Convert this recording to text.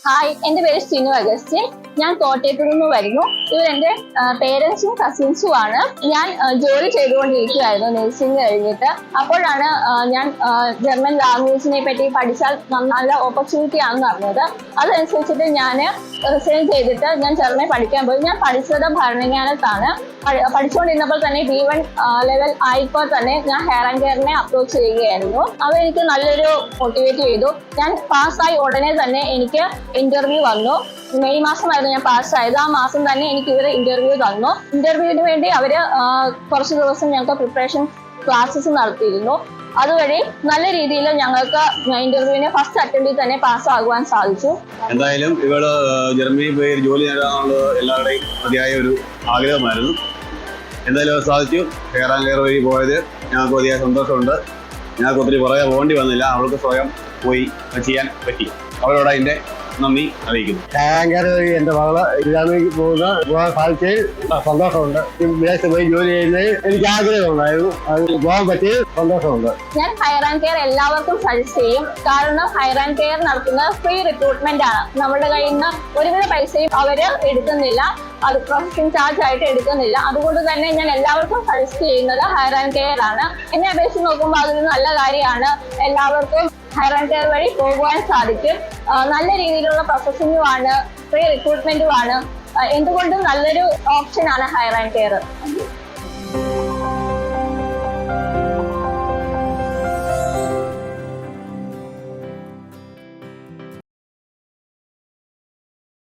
Hi, എൻ്റെ പേര് Sinu Augustine. ഞാൻ കോട്ടയത്തു നിന്ന് വരുന്നു. ഇവരെൻ്റെ പേരൻസും കസിൻസും ആണ്. ഞാൻ ജോലി ചെയ്തുകൊണ്ടിരിക്കുകയായിരുന്നു നഴ്സിംഗ് കഴിഞ്ഞിട്ട്. അപ്പോഴാണ് ഞാൻ ജർമ്മൻ ലാംഗ്വേജിനെ പറ്റി പഠിച്ചാൽ നല്ല ഓപ്പർച്യൂണിറ്റി ആണെന്ന് അറിഞ്ഞത്. അതനുസരിച്ചിട്ട് ഞാൻ റിസൈൻ ചെയ്തിട്ട് ഞാൻ ജർമ്മൻ പഠിക്കാൻ പോയി. ഞാൻ പഠിച്ചത് ഭരണങ്ങാനത്താണ്. പഠിച്ചുകൊണ്ടിരുന്നപ്പോൾ തന്നെ B1 ലെവൽ ആയപ്പോൾ തന്നെ ഞാൻ ഹെയർ ആൻഡ് കെയറിനെ അപ്രോച്ച് ചെയ്യുകയായിരുന്നു. അതെനിക്ക് നല്ലൊരു മോട്ടിവേറ്റ് ചെയ്തു. ഞാൻ പാസ്സായി ഉടനെ തന്നെ എനിക്ക് ഇന്റർവ്യൂ വന്നു. മെയ് മാസമായിരുന്നു ഞാൻ പാസ്സായത്. ആ മാസം തന്നെ എനിക്ക് ഇവർ ഇന്റർവ്യൂ തന്നു. ഇന്റർവ്യൂവിന് വേണ്ടി അവർ കുറച്ച് ദിവസം ഞങ്ങൾക്ക് പ്രിപ്പറേഷൻ ക്ലാസ്സസ് നടത്തിയിരുന്നു. അതുവഴി നല്ല രീതിയിൽ ഞങ്ങൾക്ക് ഇന്റർവ്യൂവിന് ഫസ്റ്റ് അറ്റംപ്റ്റിൽ തന്നെ പാസ്സാകുവാൻ സാധിച്ചു. എന്തായാലും ഇവള് ജർമ്മനിയിൽ പോയി ജോലി നേടാനുള്ളത് എല്ലാവരുടെയും മതിയായ ഒരു ആഗ്രഹമായിരുന്നു. എന്തായാലും അത് സാധിച്ചു. ഹെയർ ആൻഡ് കെയർ വഴി പോയത് ഞങ്ങൾക്ക് വലിയ സന്തോഷമുണ്ട്. ഞങ്ങൾക്ക് ഒത്തിരി പുറകെ പോകേണ്ടി വന്നില്ല. അവൾക്ക് സ്വയം പോയി ചെയ്യാൻ പറ്റി. അവരോട് അതിൻ്റെ നന്ദി അറിയിക്കുന്നു. എന്റെ മകള് ജർമ്മനിക്ക് പോകാൻ സാധിച്ചതിൽ സന്തോഷമുണ്ട്. വിദേശത്ത് പോയി ജോലി ചെയ്യുന്നതിൽ എനിക്ക് ആഗ്രഹമുണ്ടായിരുന്നു. അത് പോകാൻ പറ്റിയ സന്തോഷമുണ്ട്. ഞാൻ ഹെയർ ആൻഡ് കെയർ എല്ലാവർക്കും സജസ്റ്റ് ചെയ്യും. കാരണം ഹെയർ ആൻഡ് കെയർ നടത്തുന്നത് ഫ്രീ റിക്രൂട്ട്മെന്റ് ആണ്. നമ്മുടെ കയ്യിൽ നിന്ന് ഒരുവിധ പൈസയും അവര് എടുക്കുന്നില്ല. അത് പ്രൊഫഷൻ ചാർജ് ആയിട്ട് എടുക്കുന്നില്ല. അതുകൊണ്ട് തന്നെ ഞാൻ എല്ലാവർക്കും സജസ്റ്റ് ചെയ്യുന്നത് ഹെയർ ആൻഡ് കെയർ ആണ്. എന്നെ അപേക്ഷിച്ച് നോക്കുമ്പോൾ അതൊരു നല്ല കാര്യമാണ്. എല്ലാവർക്കും ഹെയർ ആൻഡ് കെയർ വഴി പോകുവാൻ സാധിക്കും. നല്ല രീതിയിലുള്ള പ്രോസസ്സിംഗും ആണ്, ഫ്രീ റിക്രൂട്ട്മെന്റും ആണ്. എന്തുകൊണ്ടും നല്ലൊരു ഓപ്ഷൻ ആണ് ഹെയർ ആൻഡ് കെയർ.